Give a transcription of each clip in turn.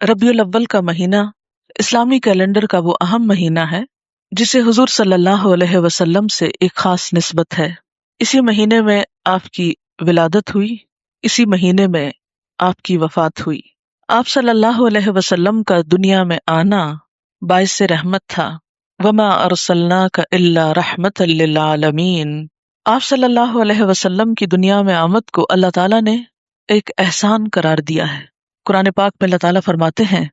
ربیع الاول کا مہینہ اسلامی کیلنڈر کا وہ اہم مہینہ ہے جسے حضور صلی اللہ علیہ وسلم سے ایک خاص نسبت ہے۔ اسی مہینے میں آپ کی ولادت ہوئی، اسی مہینے میں آپ کی وفات ہوئی۔ آپ صلی اللہ علیہ وسلم کا دنیا میں آنا باعث رحمت تھا۔ وما ارسلناک الا رحمتا للعالمین۔ آپ صلی اللہ علیہ وسلم کی دنیا میں آمد کو اللہ تعالیٰ نے ایک احسان قرار دیا ہے۔ قرآن پاک میں اللہ تعالیٰ فرماتے ہیں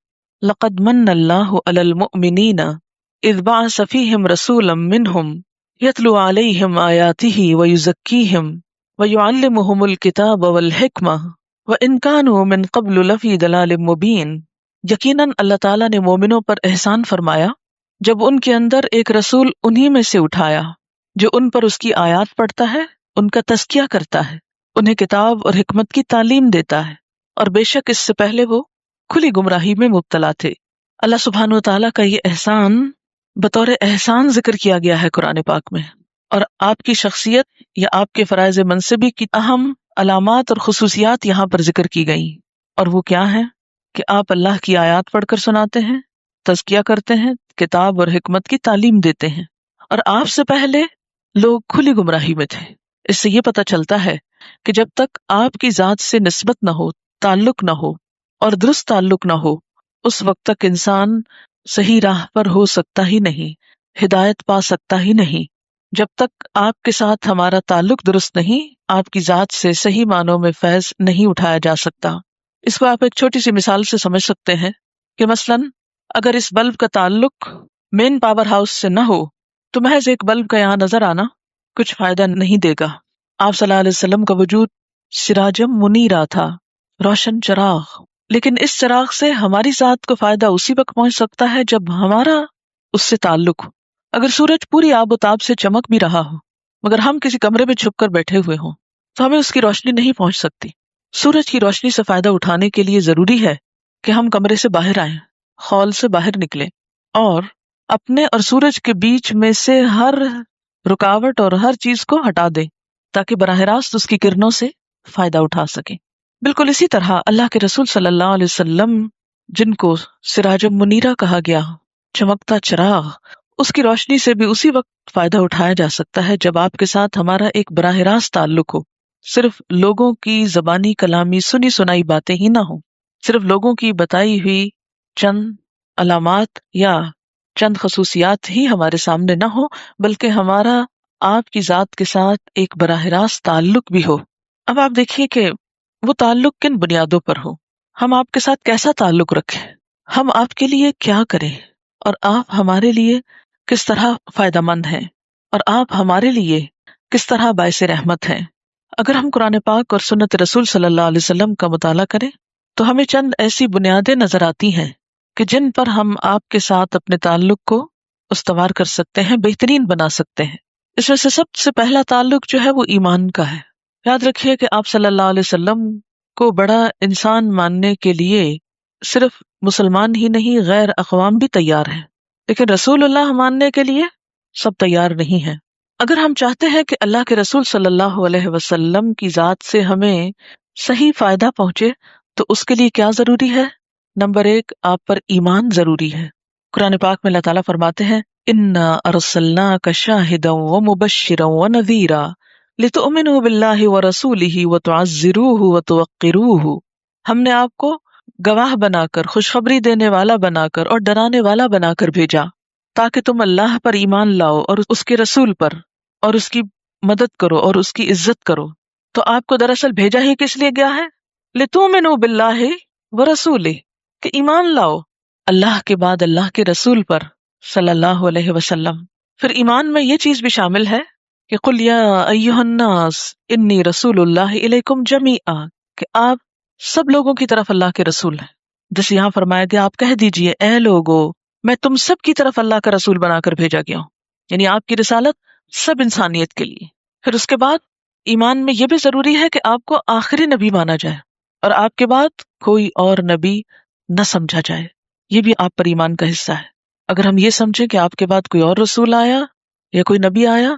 لقد من اللہ علی المؤمنین اذ بعث فیہم رسولا منہم یتلو علیہم آیاتہ ویزکیہم ویعلمہم الکتاب والحکمہ وان کانوا من قبل لفی ضلال مبین۔ یقیناً اللہ تعالیٰ نے مومنوں پر احسان فرمایا جب ان کے اندر ایک رسول انہی میں سے اٹھایا جو ان پر اس کی آیات پڑھتا ہے، ان کا تزکیہ کرتا ہے، انہیں کتاب اور حکمت کی تعلیم دیتا ہے، اور بے شک اس سے پہلے وہ کھلی گمراہی میں مبتلا تھے۔ اللہ سبحانہ و تعالیٰ کا یہ احسان بطور احسان ذکر کیا گیا ہے قرآن پاک میں، اور آپ کی شخصیت یا آپ کے فرائض منصبی کی اہم علامات اور خصوصیات یہاں پر ذکر کی گئی، اور وہ کیا ہیں کہ آپ اللہ کی آیات پڑھ کر سناتے ہیں، تزکیہ کرتے ہیں، کتاب اور حکمت کی تعلیم دیتے ہیں، اور آپ سے پہلے لوگ کھلی گمراہی میں تھے۔ اس سے یہ پتہ چلتا ہے کہ جب تک آپ کی ذات سے نسبت نہ ہو، تعلق نہ ہو اور درست تعلق نہ ہو، اس وقت تک انسان صحیح راہ پر ہو سکتا ہی نہیں، ہدایت پا سکتا ہی نہیں۔ جب تک آپ کے ساتھ ہمارا تعلق درست نہیں، آپ کی ذات سے صحیح معنوں میں فیض نہیں اٹھایا جا سکتا۔ اس کو آپ ایک چھوٹی سی مثال سے سمجھ سکتے ہیں کہ مثلاً اگر اس بلب کا تعلق مین پاور ہاؤس سے نہ ہو تو محض ایک بلب کا یہاں نظر آنا کچھ فائدہ نہیں دے گا۔ آپ صلی اللہ علیہ وسلم کا وجود سراجم منیرا تھا، روشن چراغ، لیکن اس چراغ سے ہماری ذات کو فائدہ اسی وقت پہنچ سکتا ہے جب ہمارا اس سے تعلق ہو۔ اگر سورج پوری آب و تاب سے چمک بھی رہا ہو مگر ہم کسی کمرے میں چھپ کر بیٹھے ہوئے ہوں تو ہمیں اس کی روشنی نہیں پہنچ سکتی۔ سورج کی روشنی سے فائدہ اٹھانے کے لیے ضروری ہے کہ ہم کمرے سے باہر آئیں، خول سے باہر نکلیں، اور اپنے اور سورج کے بیچ میں سے ہر رکاوٹ اور ہر چیز کو ہٹا دیں تاکہ براہ راست اس کی کرنوں سے فائدہ اٹھا سکیں۔ بالکل اسی طرح اللہ کے رسول صلی اللہ علیہ وسلم جن کو سراج منیرہ کہا گیا، چمکتا چراغ، اس کی روشنی سے بھی اسی وقت فائدہ اٹھایا جا سکتا ہے جب آپ کے ساتھ ہمارا ایک براہ راست تعلق ہو، صرف لوگوں کی زبانی کلامی سنی سنائی باتیں ہی نہ ہوں، صرف لوگوں کی بتائی ہوئی چند علامات یا چند خصوصیات ہی ہمارے سامنے نہ ہو، بلکہ ہمارا آپ کی ذات کے ساتھ ایک براہ راست تعلق بھی ہو۔ اب آپ دیکھیے کہ وہ تعلق کن بنیادوں پر ہو، ہم آپ کے ساتھ کیسا تعلق رکھیں، ہم آپ کے لیے کیا کریں، اور آپ ہمارے لیے کس طرح فائدہ مند ہیں، اور آپ ہمارے لیے کس طرح باعث رحمت ہیں۔ اگر ہم قرآن پاک اور سنت رسول صلی اللہ علیہ وسلم کا مطالعہ کریں تو ہمیں چند ایسی بنیادیں نظر آتی ہیں کہ جن پر ہم آپ کے ساتھ اپنے تعلق کو استوار کر سکتے ہیں، بہترین بنا سکتے ہیں۔ اس میں سے سب سے پہلا تعلق جو ہے وہ ایمان کا ہے۔ یاد رکھیے کہ آپ صلی اللہ علیہ وسلم کو بڑا انسان ماننے کے لیے صرف مسلمان ہی نہیں، غیر اقوام بھی تیار ہیں، لیکن رسول اللہ ماننے کے لیے سب تیار نہیں ہیں۔ اگر ہم چاہتے ہیں کہ اللہ کے رسول صلی اللہ علیہ وسلم کی ذات سے ہمیں صحیح فائدہ پہنچے تو اس کے لیے کیا ضروری ہے؟ نمبر 1، آپ پر ایمان ضروری ہے۔ قرآن پاک میں اللہ تعالیٰ فرماتے ہیں اِنَّا أَرْسَلْنَاكَ شَاهِدًا وَمُبَشِّرًا وَنَذِيرًا لِتُؤْمِنُوا بِاللَّهِ وَرَسُولِهِ وَتُعَزِّرُوهُ وَتُوَقِّرُوهُ۔ ہم نے آپ کو گواہ بنا کر، خوشخبری دینے والا بنا کر اور ڈرانے والا بنا کر بھیجا تاکہ تم اللہ پر ایمان لاؤ اور اس کے رسول پر، اور اس کی مدد کرو اور اس کی عزت کرو۔ تو آپ کو دراصل بھیجا ہی کس لیے گیا ہے؟ لِتُؤْمِنُوا بِاللَّهِ وَرَسُولِهِ، کہ ایمان لاؤ اللہ کے بعد اللہ کے رسول پر صلی اللہ علیہ وسلم۔ پھر ایمان میں یہ چیز بھی شامل ہے کہ قُلْ يَا أَيُّهَا النَّاسُ إِنِّي رَسُولُ اللَّهِ إِلَيْكُمْ جَمِيعًا، کہ آپ سب لوگوں کی طرف اللہ کے رسول ہیں۔ جیسے یہاں فرمایا گیا آپ کہہ دیجئے اے لوگو میں تم سب کی طرف اللہ کا رسول بنا کر بھیجا گیا ہوں، یعنی آپ کی رسالت سب انسانیت کے لیے۔ پھر اس کے بعد ایمان میں یہ بھی ضروری ہے کہ آپ کو آخری نبی مانا جائے اور آپ کے بعد کوئی اور نبی نہ سمجھا جائے، یہ بھی آپ پر ایمان کا حصہ ہے۔ اگر ہم یہ سمجھیں کہ آپ کے بعد کوئی اور رسول آیا یا کوئی نبی آیا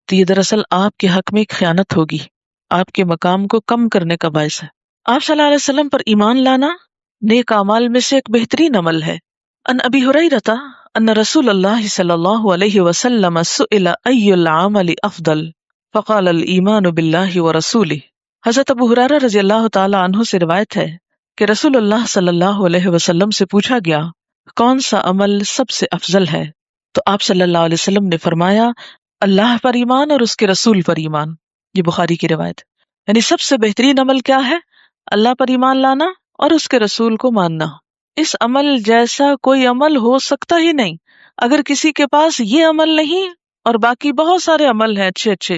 تو یہ دراصل آپ کے حق میں ایک خیانت ہوگی، آپ کے مقام کو کم کرنے کا باعث ہے۔ آپ صلی اللہ علیہ وسلم پر ایمان لانا نیک اعمال میں سے ایک بہترین عمل ہے۔ ان ابی ہریرہ ان رسول اللہ صلی اللہ علیہ وسلم سئل ای العمل افضل فقال الایمان باللہ ورسولہ۔ حضرت ابو ہریرہ رضی اللہ تعالی عنہ سے روایت ہے کہ رسول اللہ صلی اللہ علیہ وسلم سے پوچھا گیا کون سا عمل سب سے افضل ہے، تو آپ صلی اللہ علیہ وسلم نے فرمایا اللہ پر ایمان اور اس کے رسول پر ایمان۔ یہ بخاری کی روایت۔ یعنی سب سے بہترین عمل کیا ہے؟ اللہ پر ایمان لانا اور اس کے رسول کو ماننا۔ اس عمل جیسا کوئی عمل ہو سکتا ہی نہیں۔ اگر کسی کے پاس یہ عمل نہیں اور باقی بہت سارے عمل ہیں اچھے اچھے،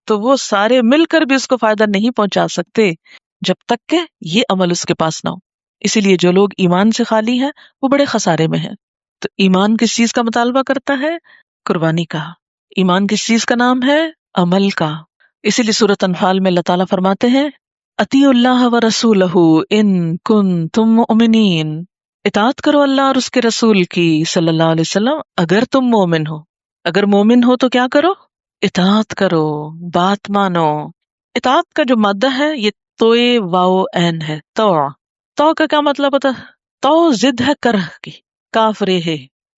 تو وہ سارے مل کر بھی اس کو فائدہ نہیں پہنچا سکتے جب تک کہ یہ عمل اس کے پاس نہ ہو۔ اسی لیے جو لوگ ایمان سے خالی ہیں وہ بڑے خسارے میں ہیں۔ تو ایمان کس چیز کا مطالبہ کرتا ہے؟ قربانی کا۔ ایمان کس چیز کا نام ہے؟ عمل کا۔ اسی لیے سورۃ انفال میں اللہ تعالیٰ فرماتے ہیں اطیعوا اللہ ورسولہ ان کنتم مؤمنین، اطاعت کرو اللہ اور اس کے رسول کی صلی اللہ علیہ وسلم اگر تم مومن ہو۔ اگر مومن ہو تو کیا کرو؟ اطاعت کرو، بات مانو۔ اطاعت کا جو مادہ ہے یہ توئے واو عین ہے، تو کا کیا مطلب ہوتا ہے؟ تو ضد ہے کرہ کی، کاف رے ہے۔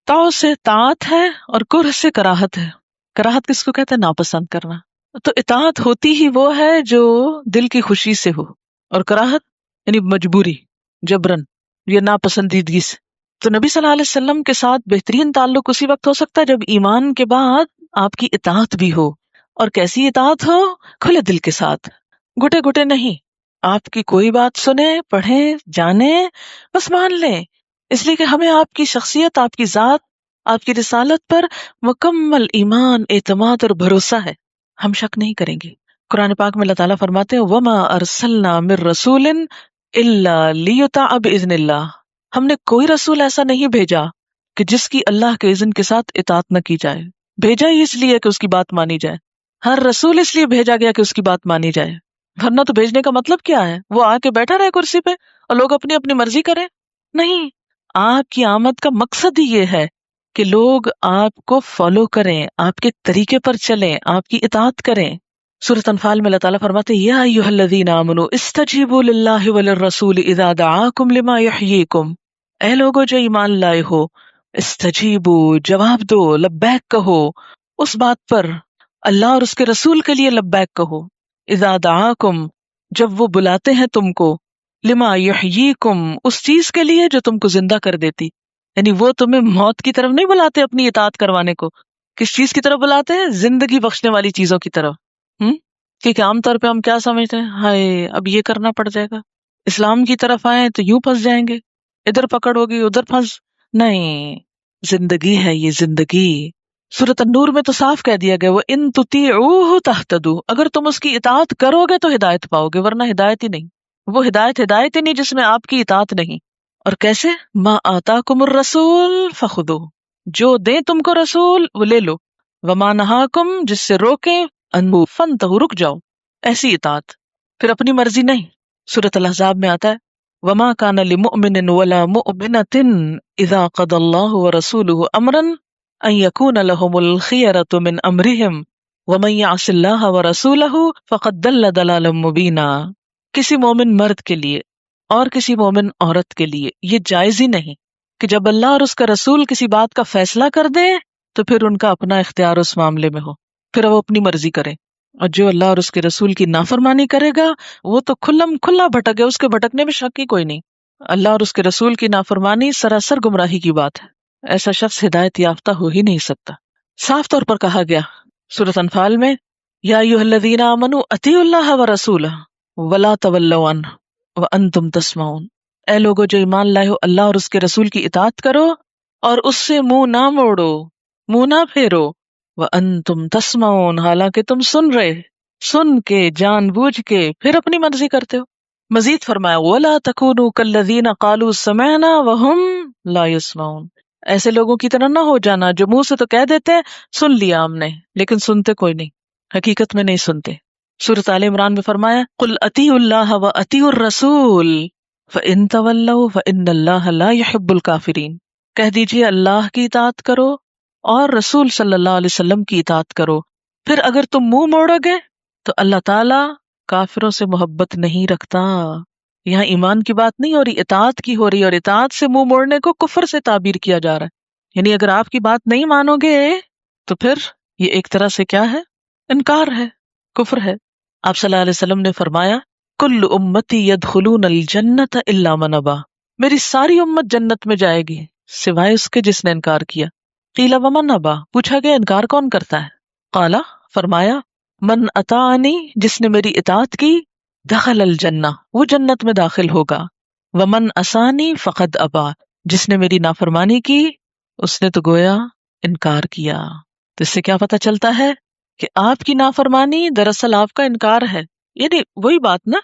تو سے طاعت ہے اور کرہ سے کراہت ہے۔ کراہت کس کو کہتے ہیں؟ ناپسند کرنا۔ تو اطاعت ہوتی ہی وہ ہے جو دل کی خوشی سے ہو، اور کراہت یعنی مجبوری، جبرن یا ناپسندیدگی سے۔ تو نبی صلی اللہ علیہ وسلم کے ساتھ بہترین تعلق اسی وقت ہو سکتا ہے جب ایمان کے بعد آپ کی اطاعت بھی ہو۔ اور کیسی اطاعت ہو؟ کھلے دل کے ساتھ، گھٹے گھٹے نہیں۔ آپ کی کوئی بات سنیں، پڑھیں، جانیں، بس مان لیں، اس لیے کہ ہمیں آپ کی شخصیت، آپ کی ذات، آپ کی رسالت پر مکمل ایمان، اعتماد اور بھروسہ ہے، ہم شک نہیں کریں گے۔ قرآن پاک میں اللہ تعالیٰ فرماتے ہیں وَمَا أَرْسَلْنَا مِن رَسُولٍ إِلَّا لِيُطَاعَ بِإِذْنِ اللَّهِ، ہم نے کوئی رسول ایسا نہیں بھیجا کہ جس کی اللہ کے اذن کے ساتھ اطاعت نہ کی جائے۔ بھیجا ہی اس لیے کہ اس کی بات مانی جائے۔ ہر رسول اس لیے بھیجا گیا کہ اس کی بات مانی جائے، ورنہ تو بھیجنے کا مطلب کیا ہے؟ وہ آ کے بیٹھا رہے کرسی پہ اور لوگ اپنی اپنی مرضی کریں؟ نہیں، آپ کی آمد کا مقصد ہی یہ ہے کہ لوگ آپ کو فالو کریں، آپ کے طریقے پر چلیں، آپ کی اطاعت کریں۔ سورۃ انفال میں اللہ تعالیٰ فرماتے ہیں یا ایھا الذین آمنوا استجیبوا للہ وللرسول اذا دعاکم لما یحییکم، اے لوگو جو ایمان لائے ہو، استجیبوا جواب دو، لبیک کہو اس بات پر، اللہ اور اس کے رسول کے لیے لبیک کہو، اذا دعاکم جب وہ بلاتے ہیں تم کو، لما یحییکم اس چیز کے لیے جو تم کو زندہ کر دیتی۔ یعنی وہ تمہیں موت کی طرف نہیں بلاتے اپنی اطاعت کروانے کو، کس چیز کی طرف بلاتے ہیں؟ زندگی بخشنے والی چیزوں کی طرف۔ کیونکہ عام طور پہ ہم کیا سمجھتے ہیں، ہائے اب یہ کرنا پڑ جائے گا، اسلام کی طرف آئے تو یوں پھنس جائیں گے، ادھر پکڑ ہوگی ادھر پھنس۔ نہیں، زندگی ہے یہ زندگی۔ سورۃ النور میں تو صاف کہہ دیا گیا وَإِن تُطِيعُوهُ تَهْتَدُوا، اگر تم اس کی اطاعت کرو گے تو ہدایت پاؤ گے، ورنہ ہدایت ہی نہیں۔ وہ ہدایت ہی نہیں جس میں آپ کی اطاعت نہیں۔ اور کیسے؟ ما آتاکم الرسول فخذوہ، جو دیں تم کو رسول وہ لے لو، وما نہاکم جس سے روکیں انہو فانتہوا رک جاؤ، ایسی اطاعت، پھر اپنی مرضی نہیں۔ سورۃ الاحزاب میں آتا ہے وما کان لمؤمن ولا مؤمنۃ اذا قضى اللہ ورسولہ امرا ان یکون لهم الخیرۃ من امرہم ومن یعص اللہ ورسولہ فقد ضل ضلالا مبینا۔ کسی مومن مرد کے لیے اور کسی مومن عورت کے لیے یہ جائز ہی نہیں کہ جب اللہ اور اس کا رسول کسی بات کا فیصلہ کر دے تو پھر ان کا اپنا اختیار اس معاملے میں ہو، پھر وہ اپنی مرضی کرے۔ اور جو اللہ اور اس کے رسول کی نافرمانی کرے گا وہ تو کھلم کھلا بھٹک گیا، اس کے بھٹکنے میں شک ہی کوئی نہیں۔ اللہ اور اس کے رسول کی نافرمانی سراسر گمراہی کی بات ہے، ایسا شخص ہدایت یافتہ ہو ہی نہیں سکتا۔ صاف طور پر کہا گیا سورۃ انفال میں یا ایھا الذین آمنوا اطیعوا اللہ ورسولہ ولا تولوا عنہ وانتم تسمعون، اے لوگو جو ایمان لائے ہو اللہ اور اس کے رسول کی اطاعت کرو اور اس سے منہ نہ موڑو، منہ نہ پھیرو، وانتم تسمعون حالانکہ تم سن رہے، سن کے جان بوجھ کے پھر اپنی مرضی کرتے ہو۔ مزید فرمایا ولا تکونوا کالذین قالوا سمعنا وهم لا يسمعون، ایسے لوگوں کی طرح نہ ہو جانا جو منہ سے تو کہہ دیتے ہیں سن لیا ہم نے، لیکن سنتے کوئی نہیں، حقیقت میں نہیں سنتے۔ سورۃ آل عمران میں فرمایا قل اطیعوا اللہ واطیعوا الرسول فإن تولوا فإن اللہ لا يحب الکافرین، کہہ دیجئے اللہ کی اطاعت کرو اور رسول صلی اللہ علیہ وسلم کی اطاعت کرو، پھر اگر تم منہ موڑو گے تو اللہ تعالی کافروں سے محبت نہیں رکھتا۔ یہاں ایمان کی بات نہیں ہو رہی، اطاعت کی ہو رہی، اور اطاعت سے منہ موڑنے کو کفر سے تعبیر کیا جا رہا ہے. یعنی اگر آپ کی بات نہیں مانو گے تو پھر یہ ایک طرح سے کیا ہے؟ انکار ہے، کفر ہے. آپ صلی اللہ علیہ وسلم نے فرمایا کل امتی یدخلون الجنت الا من ابا، میری ساری امت جنت میں جائے گی سوائے اس کے جس نے انکار کیا. قیل ومن ابا، پوچھا گیا انکار کون کرتا ہے؟ قالا، فرمایا من اطاعنی، جس نے میری اطاعت کی، دخل الجنہ، وہ جنت میں داخل ہوگا. ومن عصانی فقد ابا، جس نے میری نافرمانی کی اس نے تو گویا انکار کیا. تو اس سے کیا پتہ چلتا ہے کہ آپ کی نافرمانی دراصل آپ کا انکار ہے. یعنی وہی بات نا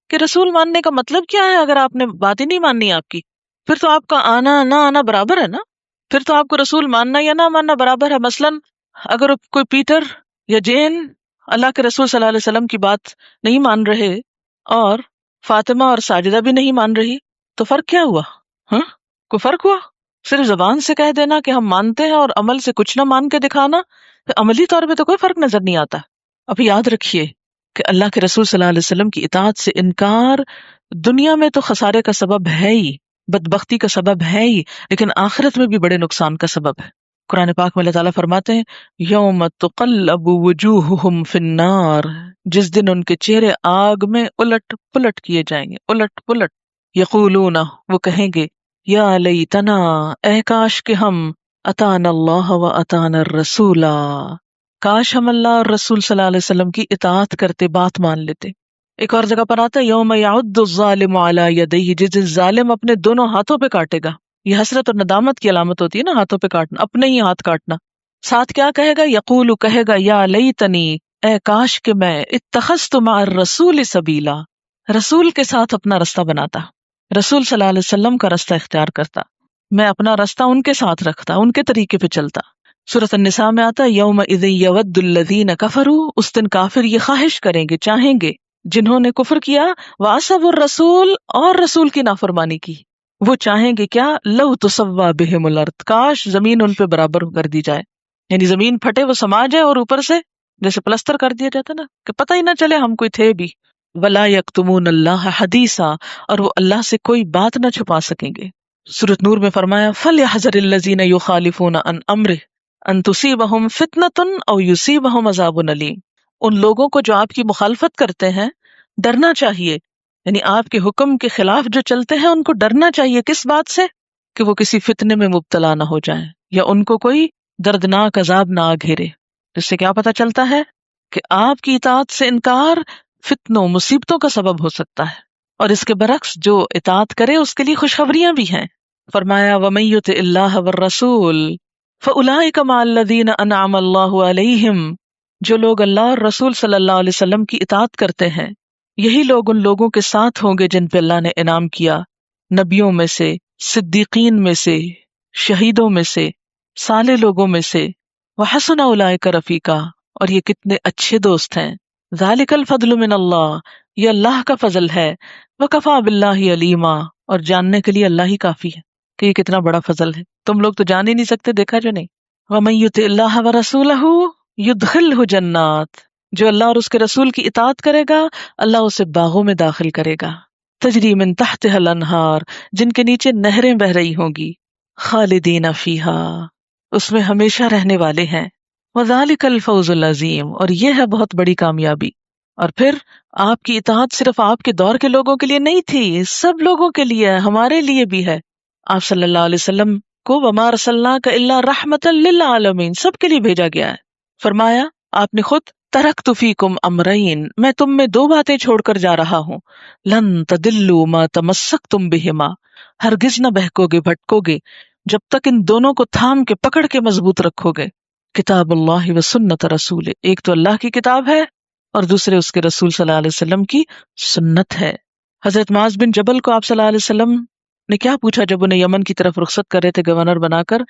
کہ رسول ماننے کا مطلب کیا ہے؟ اگر آپ نے بات ہی نہیں ماننی آپ کی، پھر تو آپ کا آنا نہ آنا برابر ہے نا. پھر تو آپ کو رسول ماننا یا نہ ماننا برابر ہے. مثلاً اگر کوئی پیٹر یا جین اللہ کے رسول صلی اللہ علیہ وسلم کی بات نہیں مان رہے اور فاطمہ اور ساجدہ بھی نہیں مان رہی، تو فرق کیا ہوا؟ ہاں، کوئی فرق ہوا؟ صرف زبان سے کہہ دینا کہ ہم مانتے ہیں اور عمل سے کچھ نہ مان کے دکھانا، عملی طور پہ تو کوئی فرق نظر نہیں آتا. اب یاد رکھیے کہ اللہ کے رسول صلی اللہ علیہ وسلم کی اطاعت سے انکار دنیا میں تو خسارے کا سبب ہے ہی، بدبختی کا سبب ہے ہی، لیکن آخرت میں بھی بڑے نقصان کا سبب ہے. قرآن پاک میں اللہ تعالیٰ فرماتے ہیں یوم تقلب وجوہہم فی النار، جس دن ان کے چہرے آگ میں الٹ پلٹ کیے جائیں گے، الٹ پلٹ. یقولون، وہ کہیں گے، یا لیتنا، اے کاش کہ ہم، اطعنا اللہ و اطعنا الرسول، کاش ہم اللہ اور رسول صلی اللہ علیہ وسلم کی اطاعت کرتے، بات مان لیتے. ایک اور جگہ پر آتا ہے یوم یعض الظالم علی یدیہ، جس دن ظالم اپنے دونوں ہاتھوں پہ کاٹے گا. یہ حسرت اور ندامت کی علامت ہوتی ہے نا، ہاتھوں پہ کاٹنا، اپنے ہی ہاتھ کاٹنا. ساتھ کیا کہے گا؟ یقول، کہے گا یا لیتنی، اے کاش کہ میں، اتخذت مع الرسول سبیلا، رسول کے ساتھ اپنا رستہ بناتا، رسول صلی اللہ علیہ وسلم کا رستہ اختیار کرتا، میں اپنا رستہ ان کے ساتھ رکھتا، ان کے طریقے پہ چلتا. سورۃ النساء میں آتا ہے یومئذ یود الذین کفروا، اس دن کافر یہ خواہش کریں گے، چاہیں گے، جنہوں نے کفر کیا، وعصوا الرسول، اور رسول کی نافرمانی کی، وہ چاہیں گے کیا؟ لو تسوا بہم الارض، کاش زمین ان پہ برابر کر دی جائے. یعنی زمین پھٹے وہ سما جائے اور اوپر سے جیسے پلستر کر دیا جاتا نا، کہ پتہ ہی نہ چلے ہم کوئی تھے بھی. ولا یکتمون اللہ حدیثا، اور وہ اللہ سے کوئی بات نہ چھپا سکیں گے. سورۃ نور میں فرمایا فلیحذر الذین یخالفون عن امرہ ان تصیبہم فتنۃ او یصیبہم عذاب علیم. ان لوگوں کو جو آپ کی مخالفت کرتے ہیں ڈرنا چاہیے، یعنی آپ کے حکم کے خلاف جو چلتے ہیں ان کو ڈرنا چاہیے. کس بات سے؟ کہ وہ کسی فتنے میں مبتلا نہ ہو جائیں یا ان کو کوئی دردناک عذاب نہ گھیرے. جس سے کیا پتہ چلتا ہے کہ آپ کی اطاعت سے انکار فتنوں، مصیبتوں کا سبب ہو سکتا ہے، اور اس کے برعکس جو اطاعت کرے اس کے لیے خوشخبریاں بھی ہیں. فرمایا وَمَن يُطِعِ اللَّهَ وَالرَّسُولَ فَأُولَٰئِكَ مَعَ الَّذِينَ أَنْعَمَ اللَّهُ عَلَيْهِمْ، جو لوگ اللہ اور رسول صلی اللہ علیہ وسلم کی اطاعت کرتے ہیں، یہی لوگ ان لوگوں کے ساتھ ہوں گے جن پہ اللہ نے انعام کیا، نبیوں میں سے، صدیقین میں سے، شہیدوں میں سے، صالح لوگوں میں سے. وَحَسُنَ أُولَٰئِكَ رَفِيقًا، اور یہ کتنے اچھے دوست ہیں. ذَلِكَ الْفَضْلُ مِنَ اللَّهِ، یہ اللہ کا فضل ہے. وَكَفَىٰ بِاللَّهِ عَلِيمًا، اور جاننے کے لیے اللہ ہی کافی ہے کہ یہ کتنا بڑا فضل ہے. تم لوگ تو جان ہی نہیں سکتے، دیکھا جو نہیں. وَمَن يُطِعِ اللَّهَ وَرَسُولَهُ يُدْخِلْهُ جَنَّاتٍ، جو اللہ اور اس کے رسول کی اطاعت کرے گا اللہ اسے باغوں میں داخل کرے گا، تجری من تحتها الانہار، جن کے نیچے نہریں بہ رہی ہوں گی، خالدین فیہا، اس میں ہمیشہ رہنے والے ہیں. وذالک الفوز العظیم، اور یہ ہے بہت بڑی کامیابی. اور پھر آپ کی اطاعت صرف آپ کے دور کے لوگوں کے لیے نہیں تھی، سب لوگوں کے لیے ہے، ہمارے لیے بھی ہے. آپ صلی اللہ علیہ وسلم کو وما ارسلناک الا رحمتا للعالمین، سب کے لیے بھیجا گیا ہے. فرمایا آپ نے خود ترکت فیکم امرین، میں تم میں دو باتیں چھوڑ کر جا رہا ہوں، لن تدلوا ما تمسکتم بہما، ہرگز نہ بہکو گے، بھٹکو گے جب تک ان دونوں کو تھام کے پکڑ کے مضبوط رکھو گے. کتاب اللہ و سنت رسول، ایک تو اللہ کی کتاب ہے اور دوسرے اس کے رسول صلی اللہ علیہ وسلم کی سنت ہے. حضرت معاذ بن جبل کو آپ صلی اللہ علیہ وسلم نے کیا پوچھا جب انہیں یمن کی طرف رخصت کر رہے تھے گورنر بنا کر؟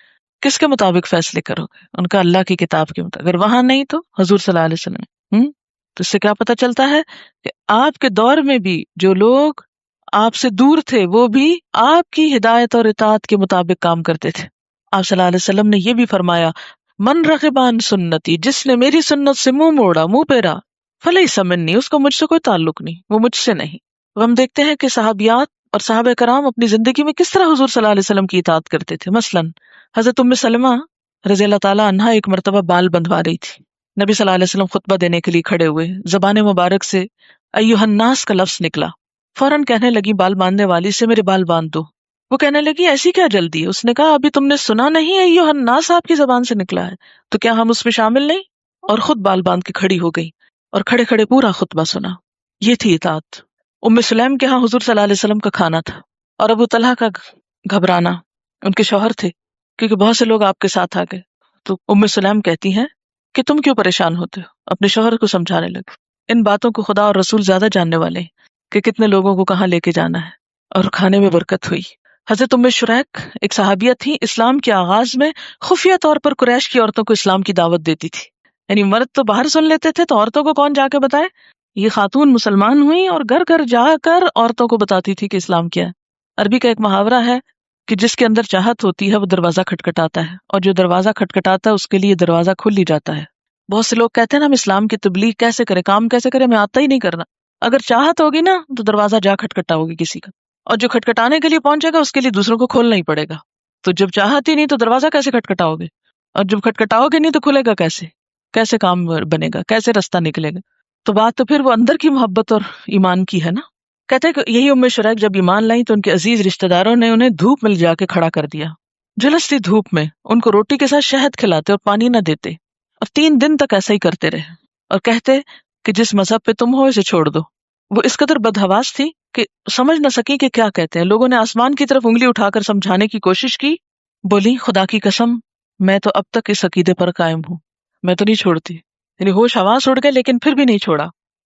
کس کے مطابق فیصلے کرو گے؟ ان کا اللہ کی کتاب کے مطابق. اگر وہاں نہیں تو حضور صلی اللہ علیہ وسلم. تو اس سے کیا پتہ چلتا ہے کہ آپ کے دور میں بھی جو لوگ آپ سے دور تھے وہ بھی آپ کی ہدایت اور اطاعت کے مطابق کام کرتے تھے. آپ صلی اللہ علیہ وسلم نے یہ بھی فرمایا من رغب عن سنتی، جس نے میری سنت سے منہ موڑا، منہ پھیرا، فلیس منی، اس کا مجھ سے کوئی تعلق نہیں، وہ مجھ سے نہیں. ہم دیکھتے ہیں کہ صحابیات اور صحابہ کرام اپنی زندگی میں کس طرح حضور صلی اللہ علیہ وسلم کی اطاعت کرتے تھے. مثلاً حضرت ام سلمہ رضی اللہ تعالیٰ عنہا ایک مرتبہ بال بندھوا رہی تھی. نبی صلی اللہ علیہ وسلم خطبہ دینے کے لیے کھڑے ہوئے. زبان مبارک سے ایھا الناس کا لفظ نکلا. فوراً کہنے لگی بال باندھنے والی سے میرے بال باندھ دو. وہ کہنے لگی ایسی کیا جلدی ہے؟ اس نے کہا ابھی تم نے سنا نہیں ایھا الناس آپ کی زبان سے نکلا ہے تو کیا ہم اس میں شامل نہیں؟ اور خود بال باندھ کے کھڑی ہو گئی اور کھڑے کھڑے پورا خطبہ سنا. یہ تھی اطاعت. ام سلیم کے ہاں حضور صلی اللہ علیہ وسلم کا کھانا تھا اور ابو طلحہ کا گھبرانا. ان کے شوہر تھے کیونکہ بہت سے لوگ آپ کے ساتھ آ گئے. تو ام سلیم کہتی ہیں کہ تم کیوں پریشان ہوتے ہو؟ اپنے شوہر کو سمجھانے لگے. ان باتوں کو خدا اور رسول زیادہ جاننے والے ہیں کہ کتنے لوگوں کو کہاں لے کے جانا ہے. اور کھانے میں برکت ہوئی. حضرت ام شریک ایک صحابیہ تھی. اسلام کے آغاز میں خفیہ طور پر قریش کی عورتوں کو اسلام کی دعوت دیتی تھی. یعنی مرد تو باہر سن لیتے تھے تو عورتوں کو کون جا کے بتائے؟ یہ خاتون مسلمان ہوئی اور گھر گھر جا کر عورتوں کو بتاتی تھی کہ اسلام کیا ہے. عربی کا ایک محاورہ ہے کہ جس کے اندر چاہت ہوتی ہے وہ دروازہ کھٹکھٹاتا ہے اور جو دروازہ کھٹکھٹاتا ہے اس کے لیے دروازہ کھل ہی جاتا ہے. بہت سے لوگ کہتے ہیں نا ہم اسلام کی تبلیغ کیسے کریں، کام کیسے کریں، ہمیں آتا ہی نہیں کرنا. اگر چاہت ہوگی نا تو دروازہ جا کھٹکھٹا ہوگی کسی کا، اور جو کھٹکھٹانے کے لیے پہنچے گا اس کے لیے دوسروں کو کھولنا ہی پڑے گا. تو جب چاہت ہی نہیں تو دروازہ کیسے کھٹکھٹاؤ گے؟ اور جب کھٹکھٹاؤ گے نہیں تو کھلے گا کیسے؟ کیسے کام بنے گا؟ کیسے رستہ نکلے گا؟ تو بات تو پھر وہ اندر کی محبت اور ایمان کی ہے نا. کہتے ہیں کہ یہی ام شریک جب ایمان لائیں تو ان کے عزیز رشتہ داروں نے انہیں دھوپ میں لے جا کے کھڑا کر دیا. جھلستی دھوپ میں ان کو روٹی کے ساتھ شہد کھلاتے اور پانی نہ دیتے، اور 3 دن تک ایسا ہی کرتے رہے اور کہتے کہ جس مذہب پہ تم ہو اسے چھوڑ دو. وہ اس قدر بدحواس تھی کہ سمجھ نہ سکی کہ کیا کہتے ہیں. لوگوں نے آسمان کی طرف انگلی اٹھا کر سمجھانے کی کوشش کی. بولی خدا کی قسم میں تو اب تک اس عقیدے پر قائم ہوں، میں تو نہیں چھوڑتی. یعنی ہوش حواس اڑ گئے لیکن پھر بھی نہیں چھوڑا.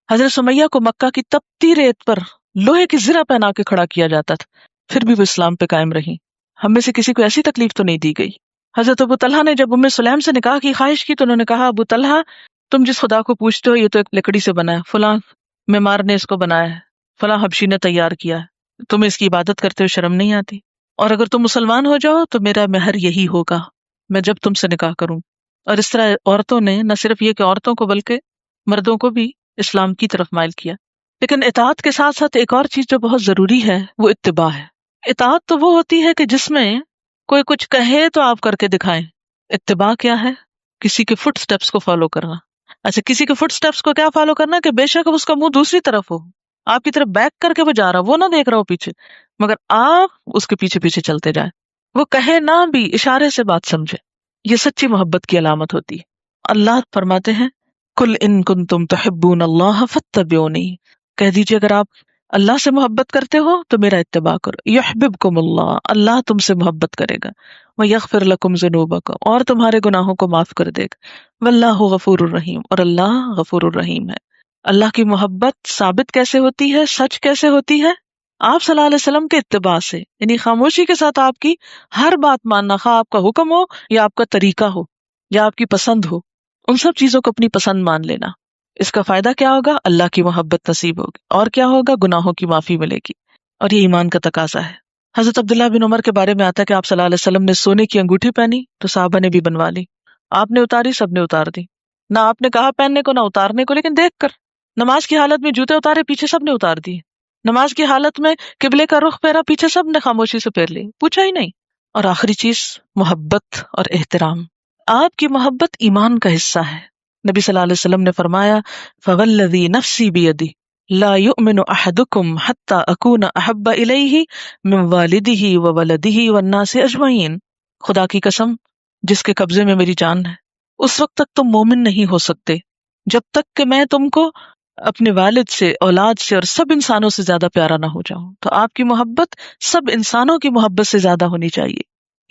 حضرت سمیہ کو مکہ کی تپتی ریت پر لوہے کی زرہ پہنا کے کھڑا کیا جاتا تھا، پھر بھی وہ اسلام پہ قائم رہی. ہم میں سے کسی کو ایسی تکلیف تو نہیں دی گئی. حضرت ابو طلحہ نے جب ام سلیم سے نکاح کی خواہش کی تو انہوں نے کہا ابو طلحہ تم جس خدا کو پوچھتے ہو یہ تو ایک لکڑی سے بنا ہے، فلاں معمار نے اس کو بنایا ہے، فلاں حبشی نے تیار کیا ہے، تمہیں اس کی عبادت کرتے ہوئے شرم نہیں آتی؟ اور اگر تم مسلمان ہو جاؤ تو میرا مہر یہی ہوگا میں جب تم سے نکاح کروں. اور اس طرح عورتوں نے نہ صرف یہ کہ عورتوں کو بلکہ مردوں کو بھی اسلام کی طرف مائل کیا. لیکن اطاعت کے ساتھ ساتھ ایک اور چیز جو بہت ضروری ہے وہ اتباع ہے. اطاعت تو وہ ہوتی ہے کہ جس میں کوئی کچھ کہے تو آپ کر کے دکھائیں. اتباع کیا ہے؟ کسی کے فٹ سٹیپس کو فالو کرنا. اچھا کسی کے فٹ سٹیپس کو کیا فالو کرنا کہ بے شک اس کا منہ دوسری طرف ہو، آپ کی طرف بیک کر کے وہ جا رہا، وہ نہ دیکھ رہا ہو پیچھے، مگر آپ اس کے پیچھے پیچھے چلتے جائیں. وہ کہے نہ بھی اشارے سے بات سمجھے. یہ سچی محبت کی علامت ہوتی ہے. اللہ فرماتے ہیں قل ان کنتم تحبون اللہ فاتبعونی، کہہ دیجیے اگر آپ اللہ سے محبت کرتے ہو تو میرا اتباع کرو. یحببکم اللہ، اللہ تم سے محبت کرے گا. ویغفر لکم ذنوبکم، اور تمہارے گناہوں کو معاف کر دے گا. واللہ غفور الرحیم، اور اللہ غفور الرحیم ہے. اللہ کی محبت ثابت کیسے ہوتی ہے، سچ کیسے ہوتی ہے؟ آپ صلی اللہ علیہ وسلم کے اتباع سے، یعنی خاموشی کے ساتھ آپ کی ہر بات ماننا، خواہ آپ کا حکم ہو یا آپ کا طریقہ ہو یا آپ کی پسند ہو، ان سب چیزوں کو اپنی پسند مان لینا. اس کا فائدہ کیا ہوگا؟ اللہ کی محبت نصیب ہوگی، اور کیا ہوگا؟ گناہوں کی معافی ملے گی. اور یہ ایمان کا تقاضا ہے. حضرت عبداللہ بن عمر کے بارے میں آتا ہے کہ آپ صلی اللہ علیہ وسلم نے سونے کی انگوٹھی پہنی تو صحابہ نے بھی بنوا لی. آپ نے اتاری، سب نے اتار دی. نہ آپ نے کہا پہننے کو نہ اتارنے کو، لیکن دیکھ کر. نماز کی حالت میں جوتے اتارے، پیچھے سب نے اتار دیے. نماز کی حالت میں قبلے کا رخ پھیرا، پیچھے سب نے خاموشی سے پھیر لی، پوچھا ہی نہیں. اور آخری چیز محبت اور احترام. آپ کی محبت ایمان کا حصہ ہے. نبی صلی اللہ علیہ وسلم نے فرمایا فوالذی نفسی بیدی لا یؤمن احدکم حتی اکون احب الیہ من والدہ وولدہ والناس اجمعین. خدا کی قسم جس کے قبضے میں میری جان ہے، اس وقت تک تم مومن نہیں ہو سکتے جب تک کہ میں تم کو اپنے والد سے، اولاد سے اور سب انسانوں سے زیادہ پیارا نہ ہو جاؤں. تو آپ کی محبت سب انسانوں کی محبت سے زیادہ ہونی چاہیے.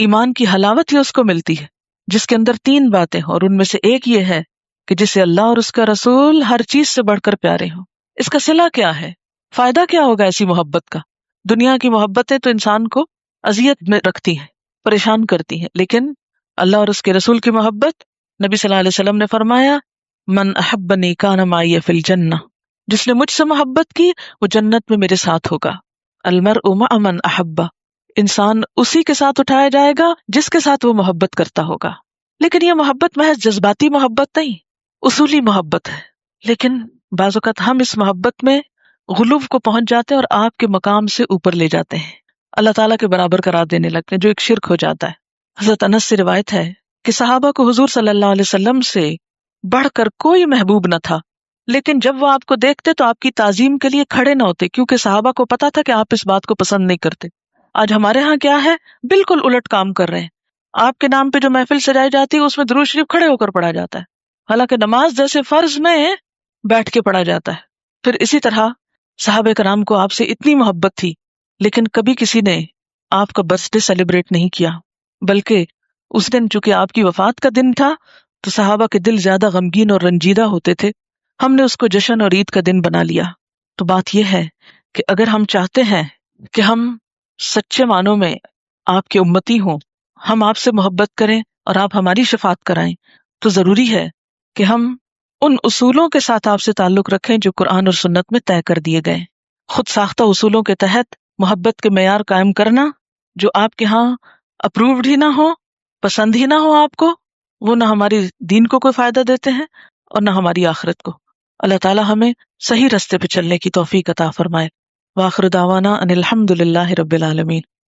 ایمان کی حلاوت ہی اس کو ملتی ہے جس کے اندر 3 باتیں اور ان میں سے ایک یہ ہے کہ جسے اللہ اور اس کا رسول ہر چیز سے بڑھ کر پیارے ہوں. اس کا صلہ کیا ہے؟ فائدہ کیا ہوگا ایسی محبت کا؟ دنیا کی محبتیں تو انسان کو اذیت میں رکھتی ہیں، پریشان کرتی ہیں، لیکن اللہ اور اس کے رسول کی محبت، نبی صلی اللہ علیہ وسلم نے فرمایا من احبنی کان معی فی الجنہ، جس نے مجھ سے محبت کی وہ جنت میں میرے ساتھ ہوگا. المرء مع من احب، انسان اسی کے ساتھ اٹھایا جائے گا جس کے ساتھ وہ محبت کرتا ہوگا. لیکن یہ محبت محض جذباتی محبت نہیں، اصولی محبت ہے. لیکن بعض اوقات ہم اس محبت میں غلو کو پہنچ جاتے ہیں اور آپ کے مقام سے اوپر لے جاتے ہیں، اللہ تعالیٰ کے برابر قرار دینے لگتے ہیں، جو ایک شرک ہو جاتا ہے۔ حضرت انس سے روایت ہے کہ صحابہ کو حضور صلی اللہ علیہ وسلم سے بڑھ کر کوئی محبوب نہ تھا، لیکن جب وہ آپ کو دیکھتے تو آپ کی تعظیم کے لیے کھڑے نہ ہوتے، کیونکہ صحابہ کو پتا تھا کہ آپ اس بات کو پسند نہیں کرتے۔ آج ہمارے ہاں کیا ہے، بالکل الٹ کام کر رہے ہیں۔ آپ کے نام پہ جو محفل سجائی جاتی ہے اس میں درود شریف کھڑے ہو کر پڑھا جاتا ہے، حالانکہ نماز جیسے فرض میں بیٹھ کے پڑھا جاتا ہے۔ پھر اسی طرح صحابہ کرام کو آپ سے اتنی محبت تھی، لیکن کبھی کسی نے آپ کا برتھ ڈے سیلیبریٹ نہیں کیا، بلکہ اس دن چونکہ آپ کی وفات کا دن تھا تو صحابہ کے دل زیادہ غمگین اور رنجیدہ ہوتے تھے، ہم نے اس کو جشن اور عید کا دن بنا لیا۔ تو بات یہ ہے کہ اگر ہم چاہتے ہیں کہ ہم سچے معنوں میں آپ کے امتی ہوں، ہم آپ سے محبت کریں اور آپ ہماری شفاعت کرائیں، تو ضروری ہے کہ ہم ان اصولوں کے ساتھ آپ سے تعلق رکھیں جو قرآن اور سنت میں طے کر دیے گئے۔ خود ساختہ اصولوں کے تحت محبت کے معیار قائم کرنا جو آپ کے ہاں اپرووڈ ہی نہ ہو، پسند ہی نہ ہو آپ کو، وہ نہ ہماری دین کو کوئی فائدہ دیتے ہیں اور نہ ہماری آخرت کو۔ اللہ تعالی ہمیں صحیح رستے پہ چلنے کی توفیق عطا فرمائے۔ وآخر دعوانا ان الحمد للہ رب العالمین۔